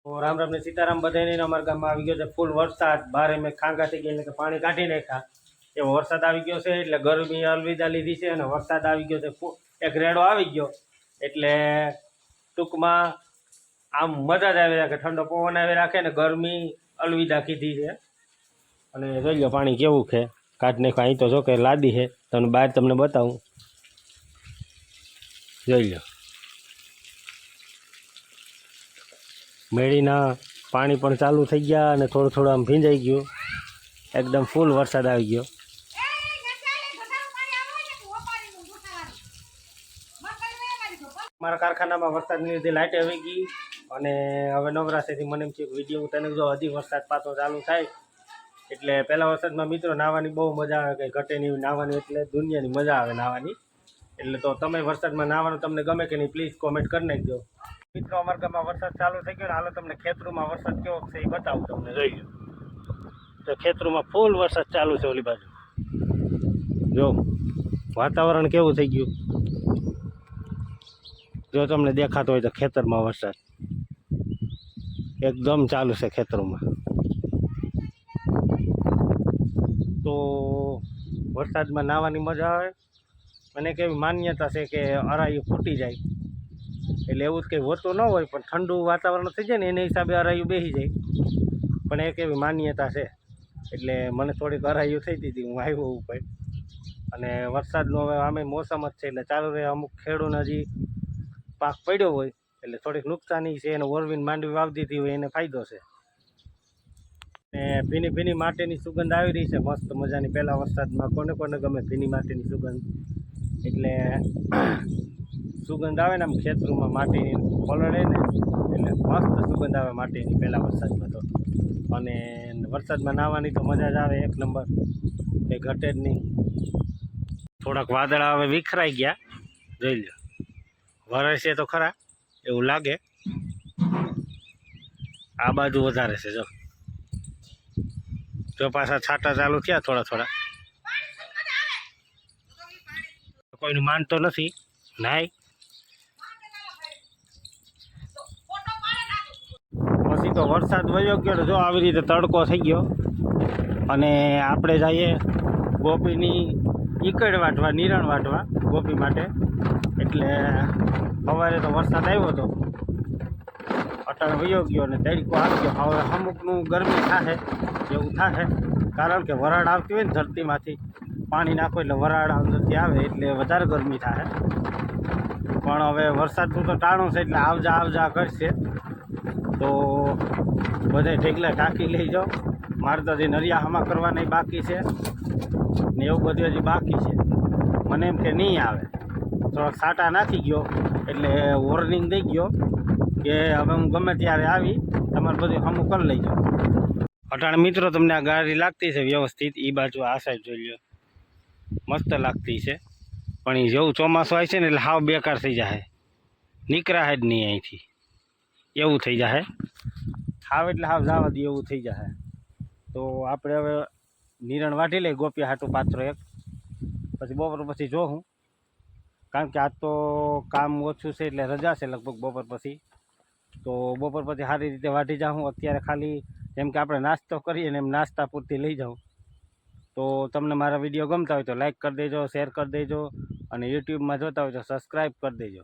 રામ રામ ને સીતારામ બધાને અમારા ગામમાં આવી ગયો છે ફૂલ વરસાદ. બારે મેં ખાંગા થઈ ગયા એટલે કે પાણી કાઢી નાખ્યા. એવો વરસાદ આવી ગયો છે એટલે ગરમી અલવિદા લીધી છે અને વરસાદ આવી ગયો છે. એક રેડો આવી ગયો એટલે ટૂંકમાં આમ મજા જ આવી રાખે, ઠંડો પવન આવી રાખે ને ગરમી અલવિદા કીધી છે. અને જોઈ લો પાણી કેવું છે, કાઢ નાખ્યું. અહીં તો જો કે લાદી છે, તમને બહાર તમને બતાવું. જોઈ લો મેળીના પાણી પણ ચાલુ થઈ ગયા અને થોડું થોડું આમ ભીંજાઈ ગયું. એકદમ ફૂલ વરસાદ આવી ગયો. મારા કારખાનામાં વરસાદની લીધે લાઇટ આવી ગઈ અને હવે નવરાશેથી મને એમ છે વિડીયો ઉતારીને જો હજી વરસાદ પાછો ચાલુ થાય એટલે પહેલાં વરસાદમાં મિત્રો નાહવાની બહુ મજા આવે, કંઈ ઘટે નહીં. નાહવાની એટલે દુનિયાની મજા આવે નાહવાની. એટલે તો તમે વરસાદમાં નાહવાનું તમને ગમે કે નહીં પ્લીઝ કોમેન્ટ કરી નાખજો. મિત્રો અમારા ગામમાં વરસાદ ચાલુ થઈ ગયો ને હાલો તમને ખેતરોમાં વરસાદ કેવો છે એ બતાવું. તમને જોઈ લો તો ખેતરોમાં ફૂલ વરસાદ ચાલુ છે. ઓલી બાજુ જો વાતાવરણ કેવું થઈ ગયું, જો તમને દેખાતો હોય તો ખેતરમાં વરસાદ એકદમ ચાલુ છે ખેતરોમાં. તો વરસાદમાં નાહવાની મજા આવે. અને કેવી માન્યતા છે કે અરાયું ફૂટી જાય એટલે એવું જ કંઈ હોતું ન હોય, પણ ઠંડુ વાતાવરણ થઈ જાય ને એને હિસાબે અરાયું બેસી જાય. પણ એક એવી માન્યતા છે એટલે મને થોડીક અરાયું થઈ હતી, હું આવ્યો ઉપર. અને વરસાદનો હવે આમે મોસમ જ છે એટલે ચાલુ રહે. અમુક ખેડૂને હજી પાક પડ્યો હોય એટલે થોડીક નુકસાની છે. એને ઓરવીને માંડવી વાવી દીધી હોય એને ફાયદો છે. ને ભીની ભીની માટીની સુગંધ આવી રહી છે મસ્ત મજાની. પહેલાં વરસાદમાં કોને કોને ગમે ભીની માટીની સુગંધ? એટલે સુગંધ આવે ને આમ ખેતરોમાં માટીની પલળે ને એટલે મસ્ત સુગંધ આવે માટીની પહેલાં વરસાદમાં તો. અને વરસાદમાં નાહવાની તો મજા જ આવે એક નંબર, કંઈ ઘટે જ નહીં. થોડાક વાદળા હવે વિખરાઈ ગયા, જોઈ લો વરસે તો ખરા એવું લાગે. આ બાજુ વધારે છે, જો પાછા છાંટા ચાલુ થયા થોડા થોડા. કોઈનું માનતો નથી નાય. પછી તો વરસાદ વયો ગયો જો આવી રીતે તડકો થઈ ગયો અને આપણે જઈએ ગોપીની ઈકડ વાટવા, નિરણ વાટવા ગોપી માટે. એટલે સવારે તો વરસાદ આવ્યો હતો, અટાણે વયો ગયો અને તડકો આવી ગયો. હવે અમુકનું ગરમી થાય એવું થાય, કારણ કે વરાળ આવતી હોય ને ધરતીમાંથી પાણી નાખો એટલે વરાળ અંદરથી આવે એટલે વધારે ગરમી થાય. પણ હવે વરસાદનું તો ટાણું છે એટલે આવજા કરશે. તો બધા ઢેગલા ઢાંકી લઈ જાઓ. મારે તો હજી નરિયા હમા કરવાની બાકી છે ને એવું બધું હજી બાકી છે. મને એમ કે નહીં આવે, થોડોક સાટા નાખી ગયો એટલે વોર્નિંગ દઈ ગયો કે હવે હું ગમે ત્યારે આવી તમારે બધું હમું કરી લઈ જાઓ. અટાણે મિત્રો તમને આ ગાડી લાગતી છે વ્યવસ્થિત, એ બાજુ આ સાઈડ જોઈ લો મસ્ત લાગતી છે. પણ એ જેવું ચોમાસું આવે છે ને એટલે હાવ બેકાર થઈ જાય, નીકળાય જ નહીં અહીંથી એવું થઈ જાય. હાવ એટલે હાવ જવા દે એવું થઈ જાય. તો આપણે હવે નિરણ વાટી લઈ ગોપી હાટું પાત્રો એક, પછી બપોર પછી જોઉં. કારણ કે આજ તો કામ ઓછું છે એટલે રજા છે લગભગ બપોર પછી. તો બપોર પછી સારી રીતે વાટી જાઉં. અત્યારે ખાલી જેમ કે આપણે નાસ્તો કરીએ ને એમ નાસ્તા પૂરતી લઈ જાઉં. તો તમને મારા વિડીયો ગમતા હોય તો લાઈક કરી દેજો, શેર કરી દેજો અને યુટ્યુબમાં જોતા હોય તો સબસ્ક્રાઈબ કરી દેજો.